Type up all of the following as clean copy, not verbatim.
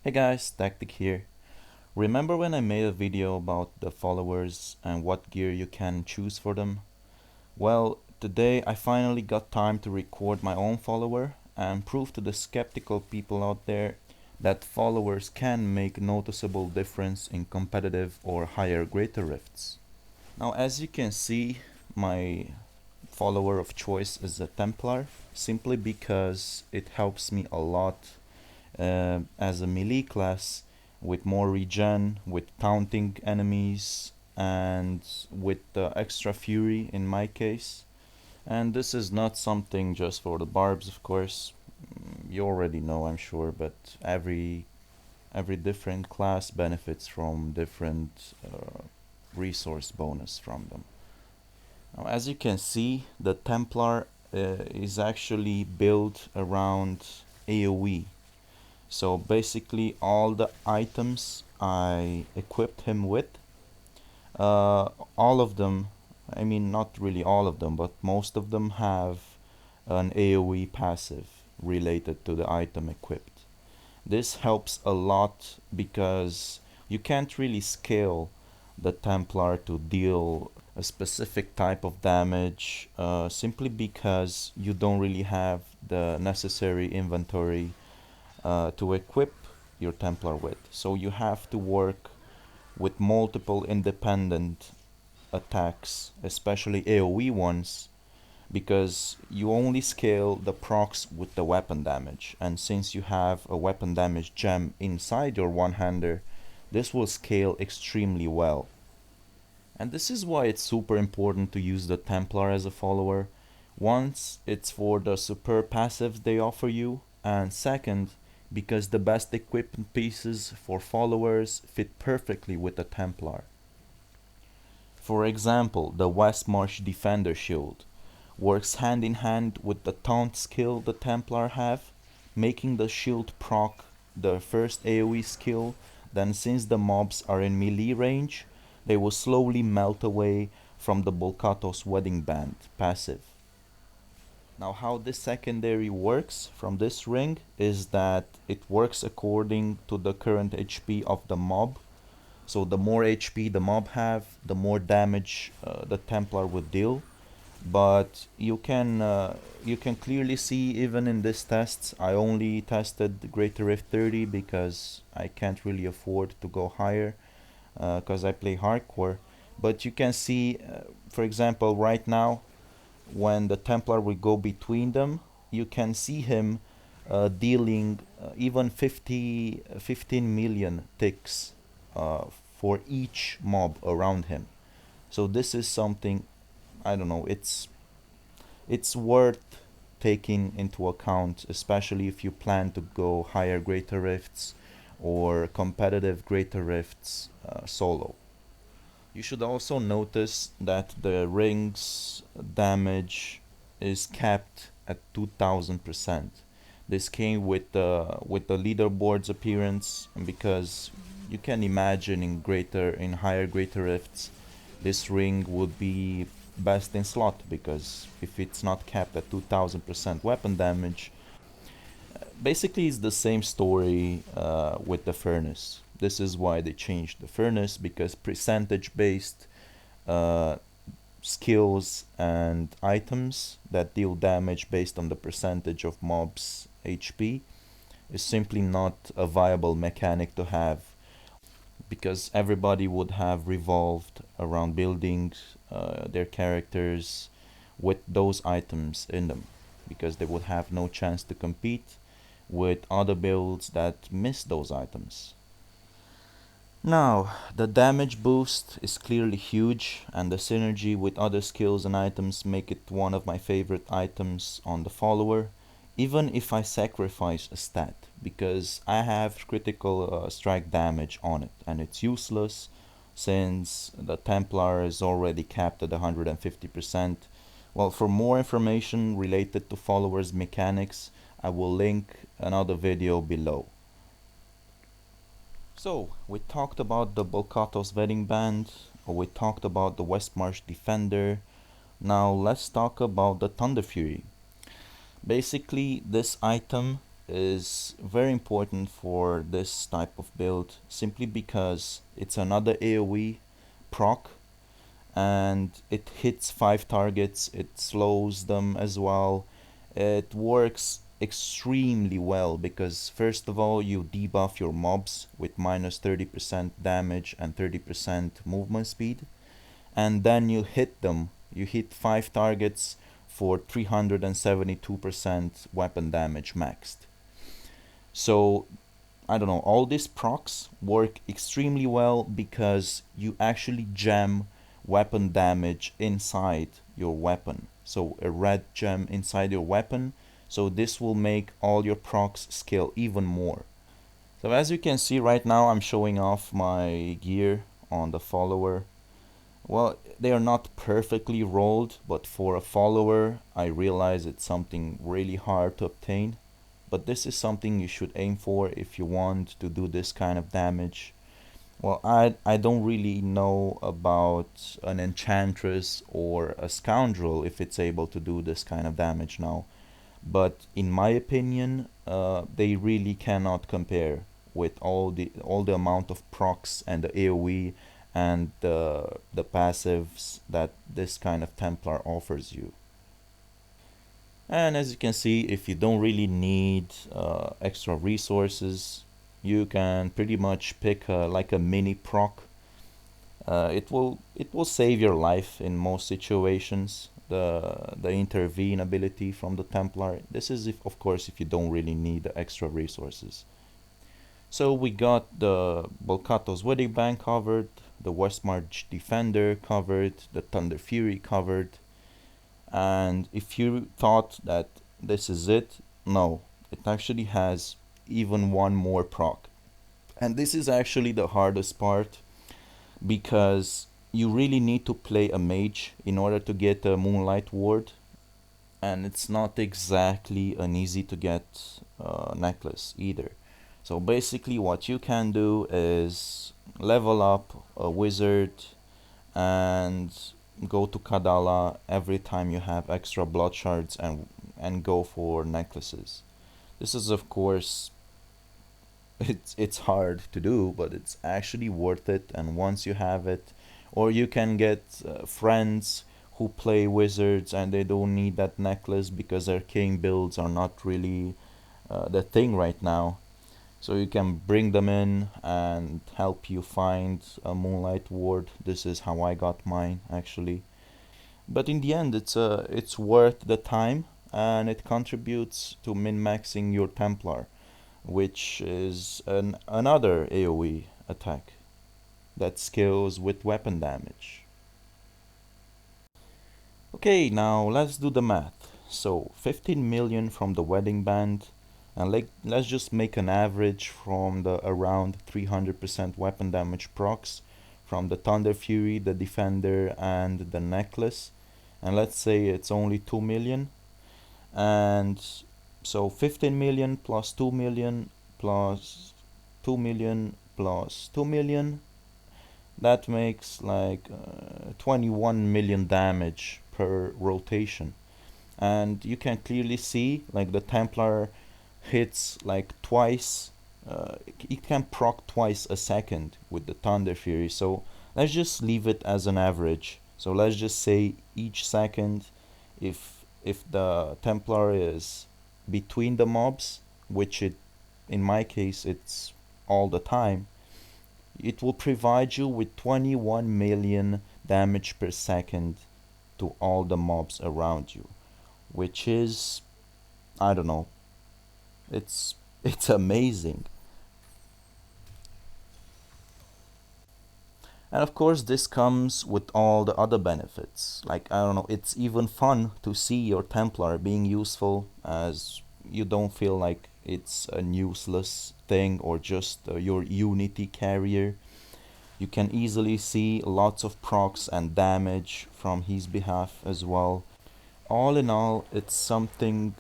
Hey guys, Tactic here. Remember when I made a video about the followers and what gear you can choose for them? Well, today I finally got time to record my own follower and prove to the skeptical people out there that followers can make noticeable difference in competitive or higher greater rifts. Now as you can see, my follower of choice is a Templar simply because it helps me a lot as a melee class with more regen, with taunting enemies, and with extra fury in my case. And this is not something just for the barbs, of course. You already know, I'm sure, but every different class benefits from different resource bonus from them. Now, as you can see, the Templar is actually built around AoE. So basically all the items I equipped him with, all of them, I mean not really all of them, but most of them have an AoE passive related to the item equipped. This helps a lot because you can't really scale the Templar to deal a specific type of damage simply because you don't really have the necessary inventory to equip your Templar with. So you have to work with multiple independent attacks, especially AoE ones, because you only scale the procs with the weapon damage. And since you have a weapon damage gem inside your one-hander, this will scale extremely well. And this is why it's super important to use the Templar as a follower. Once, it's for the superb passives they offer you, and second, because the best equipment pieces for followers fit perfectly with the Templar. For example, the Westmarch Defender Shield works hand in hand with the taunt skill the Templar have, making the shield proc the first AoE skill. Then since the mobs are in melee range, they will slowly melt away from the Bolkatos Wedding Band passive. Now how this secondary works from this ring is that it works according to the current HP of the mob. So the more HP the mob have, the more damage the Templar would deal. But you can clearly see even in this tests, I only tested the Greater Rift 30 because I can't really afford to go higher because I play hardcore. But you can see, for example, right now when the Templar will go between them, you can see him dealing even 15 million ticks for each mob around him. So this is something, I don't know, it's worth taking into account, especially if you plan to go higher greater rifts or competitive greater rifts solo. You should also notice that the ring's damage is capped at 2000%. This came with the leaderboard's appearance, because you can imagine in higher greater rifts this ring would be best in slot, because if it's not capped at 2000% weapon damage, basically it's the same story with the furnace. This is why they changed the furnace, because percentage based uh, skills and items that deal damage based on the percentage of mobs HP is simply not a viable mechanic to have, because everybody would have revolved around building their characters with those items in them, because they would have no chance to compete with other builds that miss those items. Now, the damage boost is clearly huge, and the synergy with other skills and items make it one of my favorite items on the follower, even if I sacrifice a stat, because I have critical strike damage on it, and it's useless since the Templar is already capped at 150%. Well, for more information related to followers mechanics, I will link another video below. So, we talked about the Bolkatos Wedding Band, or we talked about the Westmarch Defender. Now let's talk about the Thunder Fury. Basically, this item is very important for this type of build simply because it's another AoE proc and it hits 5 targets, it slows them as well. It works extremely well because first of all you debuff your mobs with minus 30% damage and 30% movement speed, and then you hit them. You hit 5 targets for 372% weapon damage maxed. So I don't know, all these procs work extremely well because you actually jam weapon damage inside your weapon. So a red gem inside your weapon. So this will make all your procs scale even more. So as you can see right now, I'm showing off my gear on the follower. Well, they are not perfectly rolled, but for a follower, I realize it's something really hard to obtain. But this is something you should aim for if you want to do this kind of damage. Well, I don't really know about an enchantress or a scoundrel if it's able to do this kind of damage now. But in my opinion, they really cannot compare with all the amount of procs and the AoE and the passives that this kind of Templar offers you. And as you can see, if you don't really need extra resources, you can pretty much pick like a mini proc. It will save your life in most situations. The intervene ability from the Templar. This is if of course if you don't really need the extra resources. So we got the Volkato's Wedding Band covered, the Westmarch Defender covered, the Thunder Fury covered. And if you thought that this is it, no, it actually has even one more proc. And this is actually the hardest part because you really need to play a mage in order to get a Moonlight Ward, and it's not exactly an easy to get necklace either. So basically what you can do is level up a wizard and go to Kadala every time you have extra blood shards and go for necklaces. This is of course it's hard to do, but it's actually worth it. And once you have it, or you can get friends who play wizards and they don't need that necklace because their king builds are not really the thing right now. So you can bring them in and help you find a Moonlight Ward. This is how I got mine actually. But in the end, it's worth the time, and it contributes to min-maxing your Templar, which is another AoE attack that scales with weapon damage. Okay, now let's do the math. So 15 million from the Wedding Band, and let's just make an average from the around 300% weapon damage procs from the Thunder Fury, the Defender, and the Necklace. And let's say it's only 2 million. And so 15 million plus 2 million plus 2 million plus 2 million, that makes like 21 million damage per rotation. And you can clearly see like the Templar hits like twice, it can proc twice a second with the Thunder Fury. So let's just leave it as an average. So let's just say each second, if the Templar is between the mobs, which it in my case it's all the time, it will provide you with 21 million damage per second to all the mobs around you, which is, I don't know, it's amazing. And of course this comes with all the other benefits. Like I don't know, it's even fun to see your Templar being useful, as you don't feel like it's a useless thing or just your Unity carrier. You can easily see lots of procs and damage from his behalf as well. All in all, it's something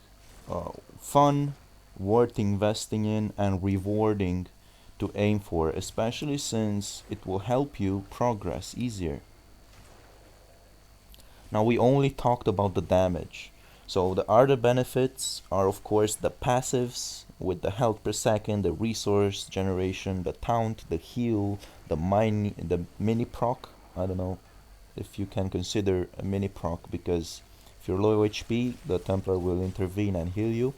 fun, worth investing in, and rewarding to aim for, especially since it will help you progress easier. Now, we only talked about the damage, So the other benefits are of course the passives with the health per second, the resource generation, the taunt, the heal, the mini proc. I don't know if you can consider a mini proc, because if you're low HP, the Templar will intervene and heal you.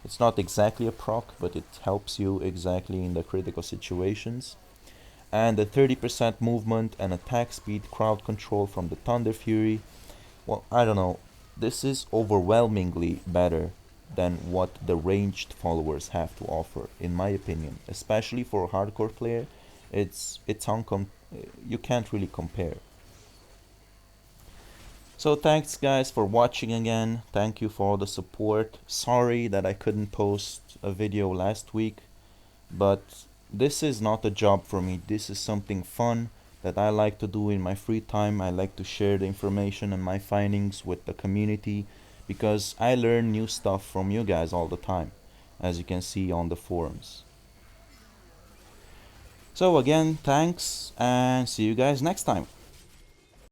It's not exactly a proc, but it helps you exactly in the critical situations. And the 30% movement and attack speed crowd control from the Thunder Fury. Well, I don't know. This is overwhelmingly better than what the ranged followers have to offer, in my opinion. Especially for a hardcore player, it's you can't really compare. So thanks guys for watching again. Thank you for all the support. Sorry that I couldn't post a video last week, but this is not a job for me. This is something fun that I like to do in my free time. I like to share the information and my findings with the community, because I learn new stuff from you guys all the time, as you can see on the forums. So again, thanks and see you guys next time.